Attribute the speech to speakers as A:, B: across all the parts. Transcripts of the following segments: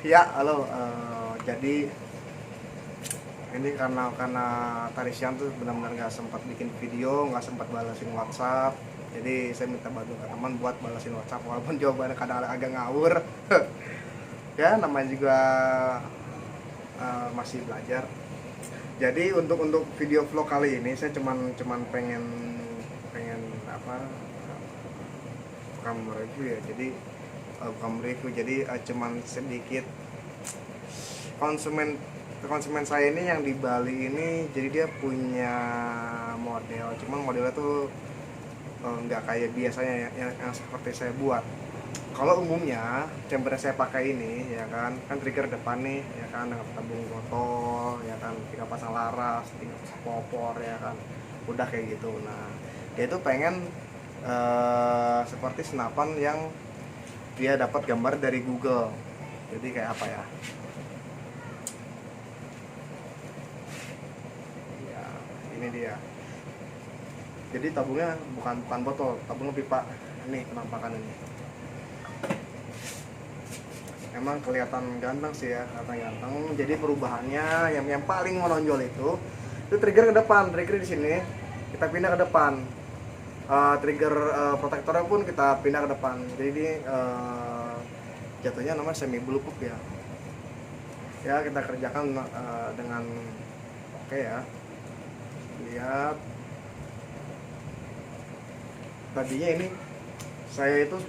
A: Ya, halo. Jadi ini karena tadi siang tuh benar-benar nggak sempat bikin video, nggak sempat balasin WhatsApp. Jadi saya minta bantu ke teman buat balasin WhatsApp walaupun jawabannya kadang agak ngawur. Ya, namanya juga masih belajar. Jadi untuk video vlog kali ini saya cuman pengen pengen apa? Bukan review ya. Jadi bukan review. Jadi cuman sedikit konsumen konsumen saya ini yang di Bali ini, jadi dia punya model, cuman modelnya tuh nggak kayak biasanya yang seperti saya buat. Kalau umumnya chamber yang saya pakai ini ya kan trigger depan nih ya kan, dengan tabung botol ya kan, 3 pasang laras, 3 pasang popor ya kan, udah kayak gitu. Nah dia itu pengen seperti senapan yang dia dapat gambar dari Google. Jadi kayak apa ya, ini dia. Jadi tabungnya bukan botol, tabungnya pipa. Ini penampakan ini. Emang kelihatan ganteng sih ya, kelihatan ganteng. Jadi perubahannya yang paling menonjol itu trigger ke depan, trigger di sini kita pindah ke depan. Trigger protektornya pun kita pindah ke depan. Jadi ini jatuhnya namanya semi bulletproof ya. Ya kita kerjakan dengan oke ya. Lihat, tadinya ini saya itu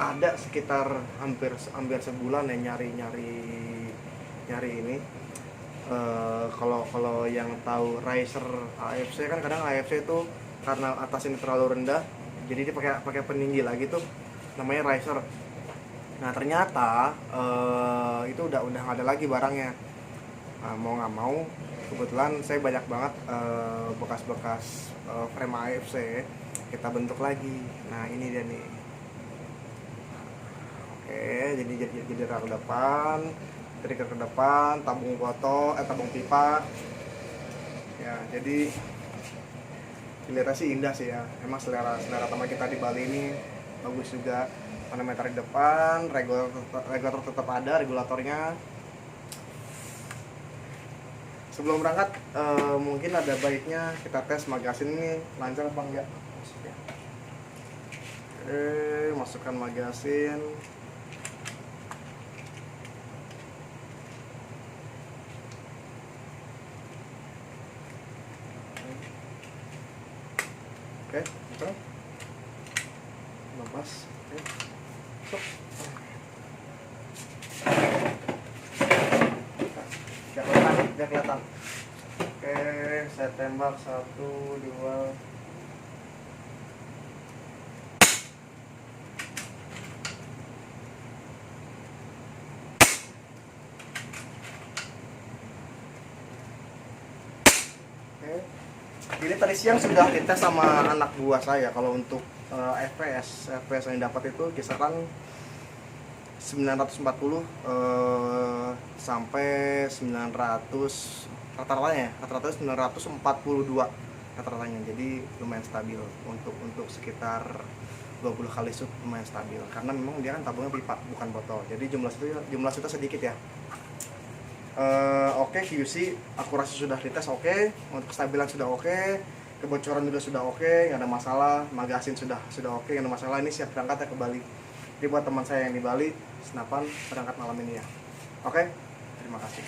A: ada sekitar hampir sebulan ya nyari ini. Kalau yang tahu riser AFC kan, kadang AFC itu karena atas ini terlalu rendah, jadi dia pakai peninggi lagi tuh, namanya riser. Nah ternyata itu udah nggak ada lagi barangnya. Nah, mau nggak mau kebetulan saya banyak banget bekas-bekas frame AFC, kita bentuk lagi. Nah ini dia nih. Oke, jadi rak depan, trigger ke depan, tabung botol, tabung pipa. Ya, jadi dilihatnya sih indah sih ya. Emang selera teman kita di Bali ini bagus juga. Manometer di depan, regulator tetap ada, regulatornya. Sebelum berangkat mungkin ada baiknya kita tes magasin ini lancar apa enggak. Oke, masukkan magasin. Oke, betul. Lepas. Oke. Stop. Biar kelihatan. Oke, saya tembak 1, 2. Ini tadi siang sudah dites sama anak buah saya. Kalau untuk FPS yang dapat itu kisaran 940 sampai 900 rata-ratanya 942 rata-ratanya. Jadi lumayan stabil untuk sekitar 20 kali shoot, lumayan stabil karena memang dia kan tabungnya pipa bukan botol. Jadi jumlah shootnya sedikit ya. Oke, QC akurasi sudah dites oke, untuk kestabilan sudah oke, kebocoran juga sudah oke, nggak ada masalah, magasin sudah oke, nggak ada masalah. Ini siap berangkat ya ke Bali. Jadi buat teman saya yang di Bali, senapan berangkat malam ini ya. Oke, terima kasih.